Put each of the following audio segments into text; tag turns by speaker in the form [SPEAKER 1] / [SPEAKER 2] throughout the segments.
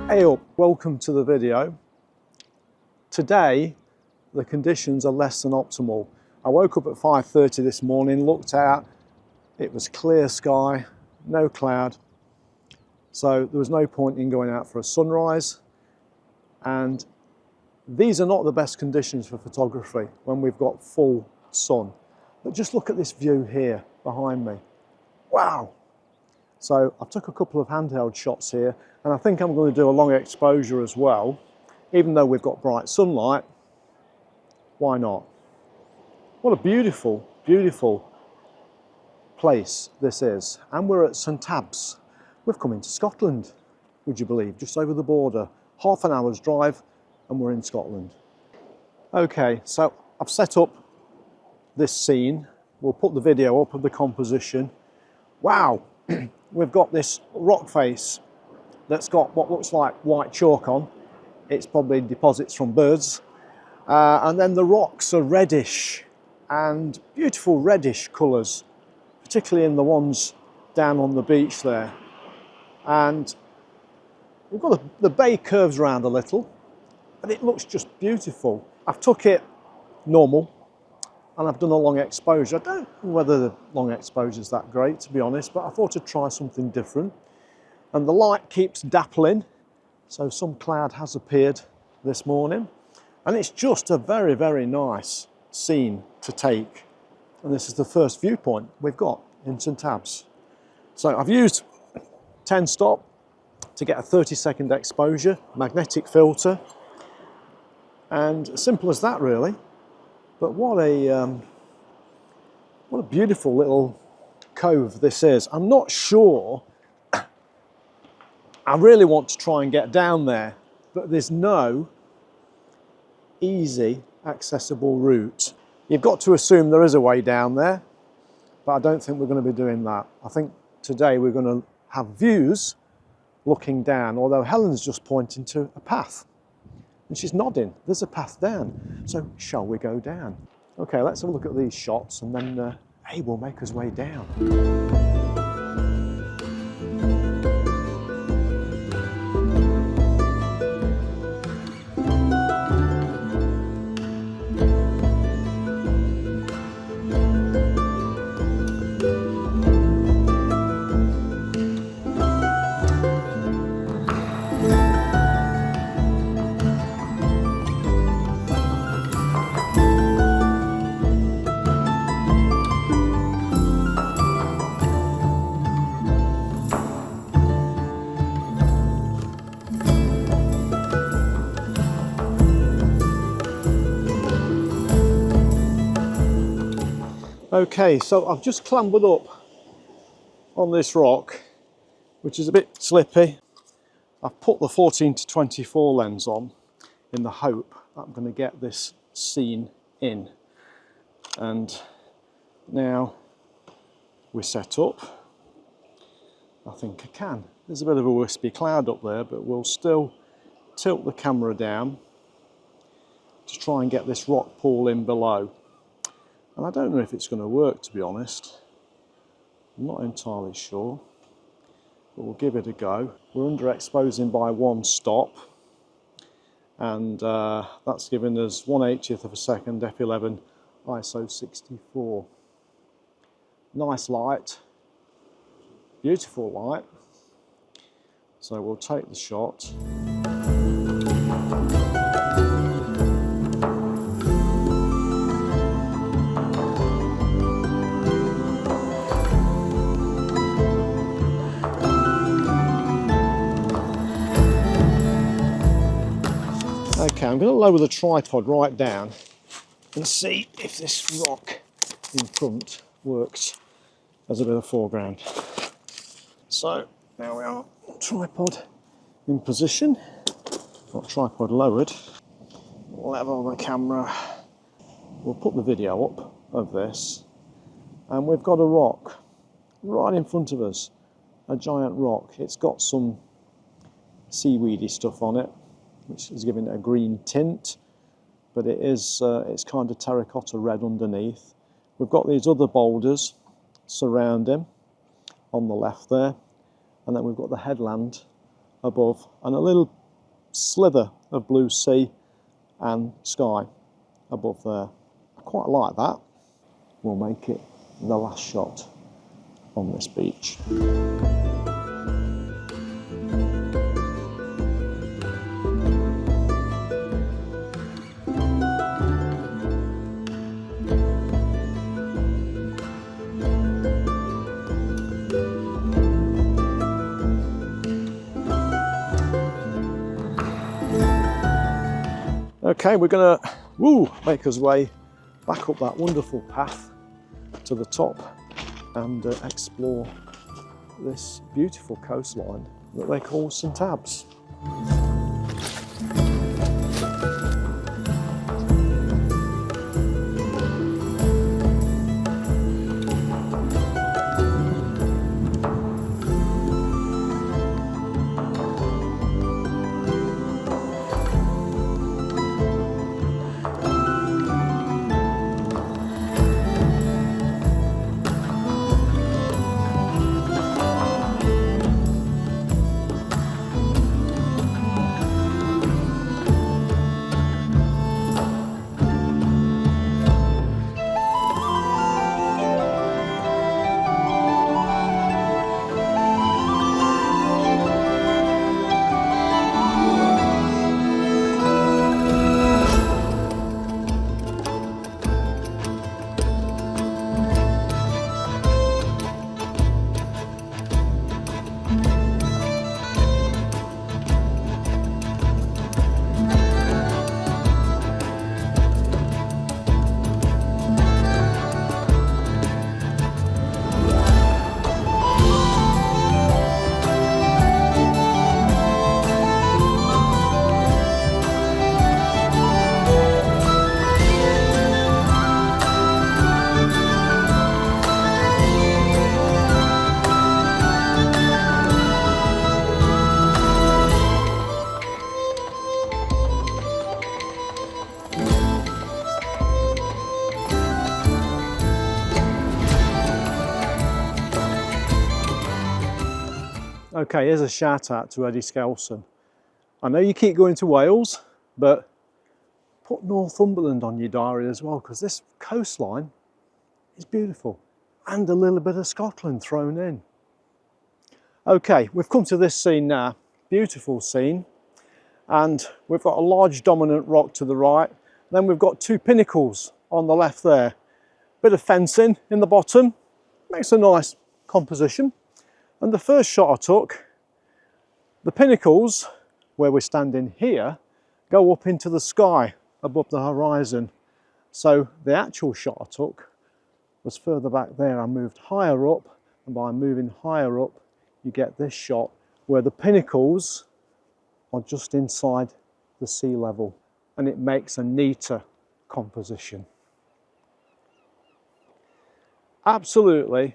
[SPEAKER 1] Hey up, welcome to the video. Today the conditions are less than optimal. I woke up at 5:30 this morning, looked out, it was clear sky, no cloud, so there was no point in going out for a sunrise, and these are not the best conditions for photography when we've got full sun. But just look at this view here behind me. Wow! So I took a couple of handheld shots here, and I think I'm going to do a long exposure as well. Even though we've got bright sunlight, why not? What a beautiful, beautiful place this is. And we're at St Abb'S. We've come into Scotland, would you believe, just over the border. Half an hour's drive and we're in Scotland. Okay, so I've set up this scene. We'll put the video up of the composition. Wow! We've got this rock face that's got what looks like white chalk on. It's probably deposits from birds. And then the rocks are reddish and beautiful reddish colours, particularly in the ones down on the beach there. And we've got the bay curves around a little, but it looks just beautiful. I've took it normal, and I've done a long exposure. I don't know whether the long exposure is that great, to be honest, but I thought I'd try something different. And the light keeps dappling, so some cloud has appeared this morning. And it's just a very, very nice scene to take. And this is the first viewpoint we've got in St Abb'S. So I've used 10 stop to get a 30-second exposure, magnetic filter, and simple as that really. But what a beautiful little cove this is. I'm not sure I really want to try and get down there, but there's no easy accessible route. You've got to assume there is a way down there, but I don't think we're going to be doing that. I think today we're going to have views looking down, although Helen's just pointing to a path. And she's nodding, there's a path down. So shall we go down? Okay, let's have a look at these shots and then hey, we'll make us way down. Okay, so I've just clambered up on this rock, which is a bit slippy. I've put the 14-24 lens on in the hope that I'm going to get this scene in. And now we're set up. I think I can. There's a bit of a wispy cloud up there, but we'll still tilt the camera down to try and get this rock pool in below. And I don't know if it's going to work, to be honest. I'm not entirely sure, but we'll give it a go. We're underexposing by 1 stop, and that's given us 1/80th of a second, f11, ISO 64. Nice light, beautiful light. So we'll take the shot. Okay, I'm going to lower the tripod right down and see if this rock in front works as a bit of foreground. So now we are, tripod in position, got tripod lowered, level the camera. We'll put the video up of this, and we've got a rock right in front of us, a giant rock. It's got some seaweedy stuff on it, which is giving it a green tint, but it is it's kind of terracotta red underneath. We've got these other boulders surrounding on the left there, and then we've got the headland above and a little slither of blue sea and sky above there. I quite like that. We'll make it the last shot on this beach. Okay, we're going to make us way back up that wonderful path to the top and explore this beautiful coastline that they call St Abbs. Okay, here's a shout out to Eddie Skelson. I know you keep going to Wales, but put Northumberland on your diary as well, because this coastline is beautiful, and a little bit of Scotland thrown in. Okay, we've come to this scene now, beautiful scene, and we've got a large dominant rock to the right, then we've got two pinnacles on the left there, bit of fencing in the bottom, makes a nice composition. And the first shot I took, the pinnacles where we're standing here go up into the sky above the horizon. So the actual shot I took was further back there. I moved higher up, and by moving higher up you get this shot where the pinnacles are just inside the sea level, and it makes a neater composition. Absolutely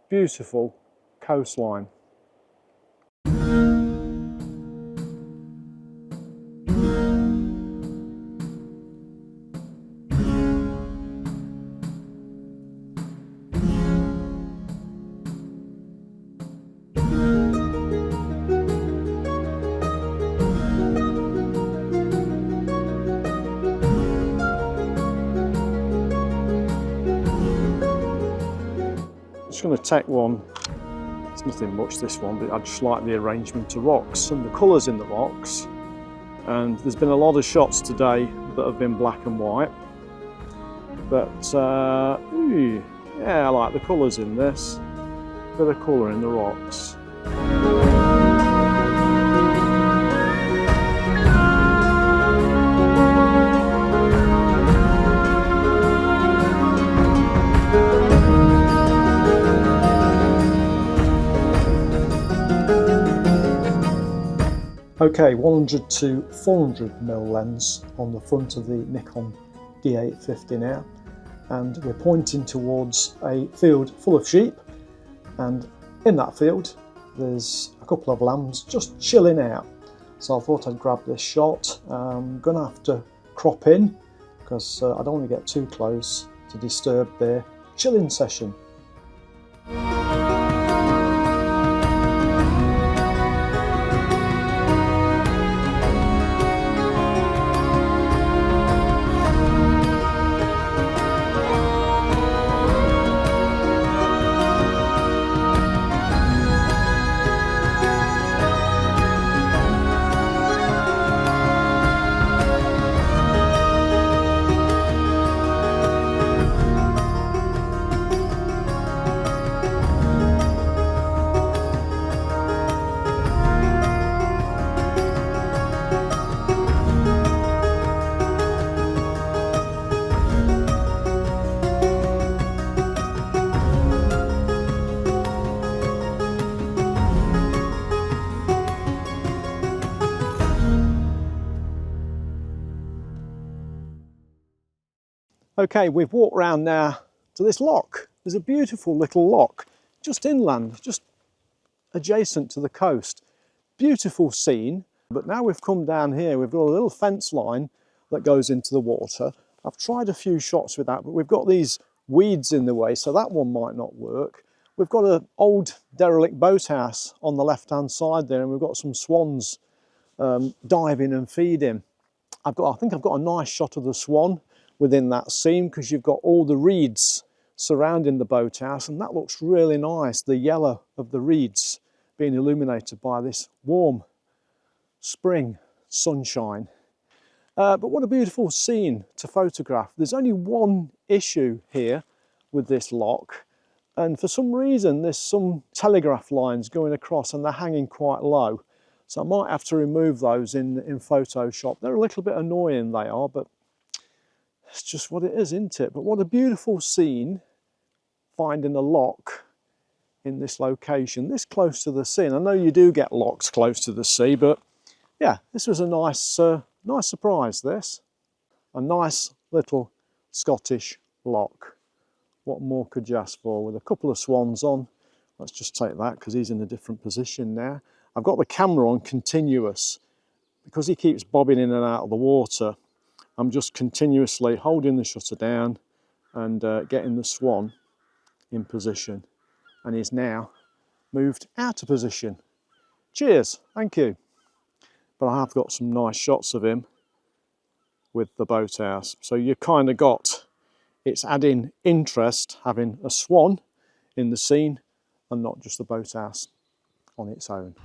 [SPEAKER 1] beautiful coastline. Just going to take one. It's nothing much, this one, but I just like the arrangement of rocks and the colours in the rocks. And there's been a lot of shots today that have been black and white, but yeah, I like the colours in this. Bit of colour in the rocks. Okay, 100 to 400mm lens on the front of the Nikon D850 now, and we're pointing towards a field full of sheep, and in that field there's a couple of lambs just chilling out. So I thought I'd grab this shot. I'm gonna have to crop in because I don't want to get too close to disturb their chilling session. Okay, we've walked around now to this loch. There's a beautiful little loch just inland, just adjacent to the coast. Beautiful scene, but now we've come down here, we've got a little fence line that goes into the water. I've tried a few shots with that, but we've got these weeds in the way, so that one might not work. We've got an old derelict boathouse on the left-hand side there, and we've got some swans diving and feeding. I think I've got a nice shot of the swan within that scene, because you've got all the reeds surrounding the boathouse, and that looks really nice, the yellow of the reeds being illuminated by this warm spring sunshine. But what a beautiful scene to photograph. There's only one issue here with this loch, and for some reason there's some telegraph lines going across and they're hanging quite low. So I might have to remove those in Photoshop. They're a little bit annoying, they are, but it's just what it is, isn't it? But what a beautiful scene, finding a loch in this location, this close to the sea. And I know you do get lochs close to the sea, but yeah, this was a nice, nice surprise, this. A nice little Scottish loch. What more could you ask for? With a couple of swans on. Let's just take that because he's in a different position now. I've got the camera on continuous. Because he keeps bobbing in and out of the water, I'm just continuously holding the shutter down and getting the swan in position. And he's now moved out of position. Cheers, thank you. But I have got some nice shots of him with the boathouse. So you kind of got, it's adding interest having a swan in the scene and not just the boathouse on its own.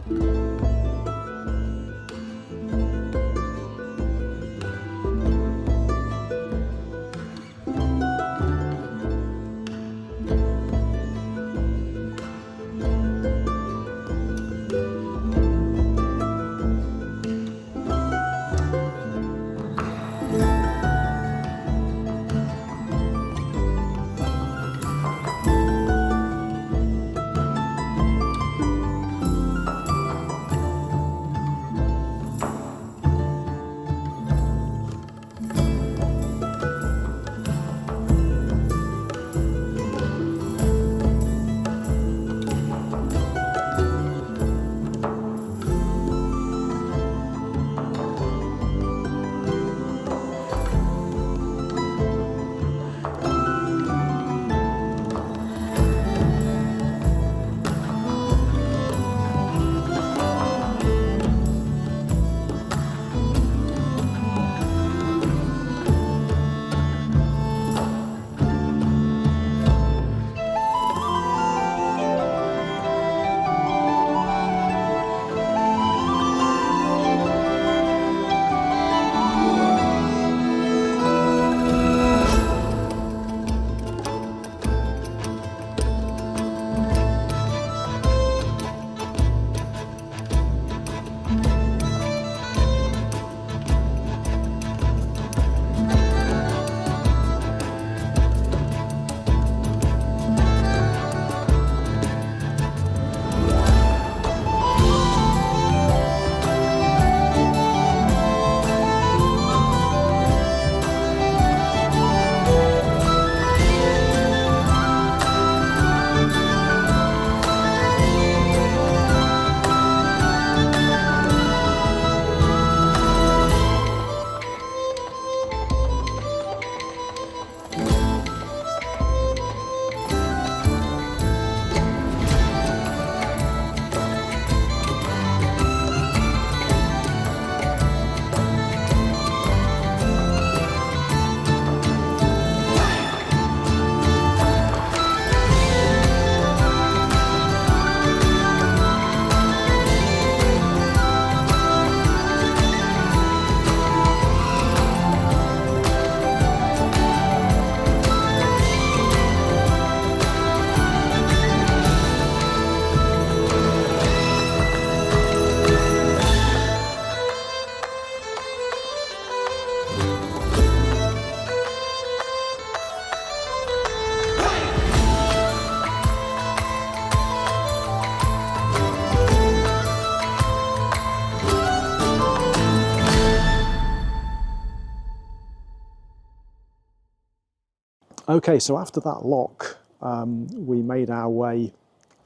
[SPEAKER 1] Okay, so after that lock, we made our way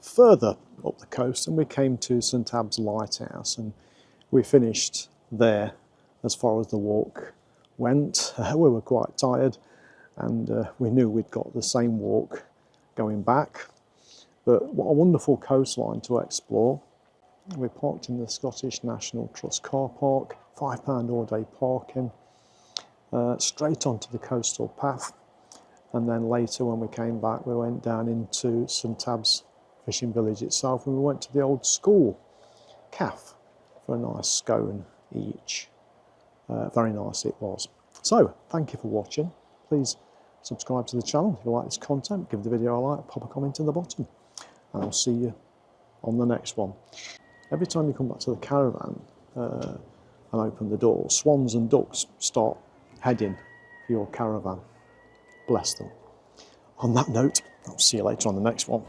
[SPEAKER 1] further up the coast and we came to St Abb's Lighthouse, and we finished there as far as the walk went. We were quite tired, and we knew we'd got the same walk going back. But what a wonderful coastline to explore. We parked in the Scottish National Trust car park, £5 all day parking, straight onto the coastal path. And then later when we came back, we went down into St Abb's fishing village itself, and we went to the old school cafe for a nice scone each. Very nice it was. So, thank you for watching. Please subscribe to the channel if you like this content. Give the video a like, pop a comment in the bottom. And I'll see you on the next one. Every time you come back to the caravan and open the door, swans and ducks start heading for your caravan. Bless them. On that note, I'll see you later on the next one.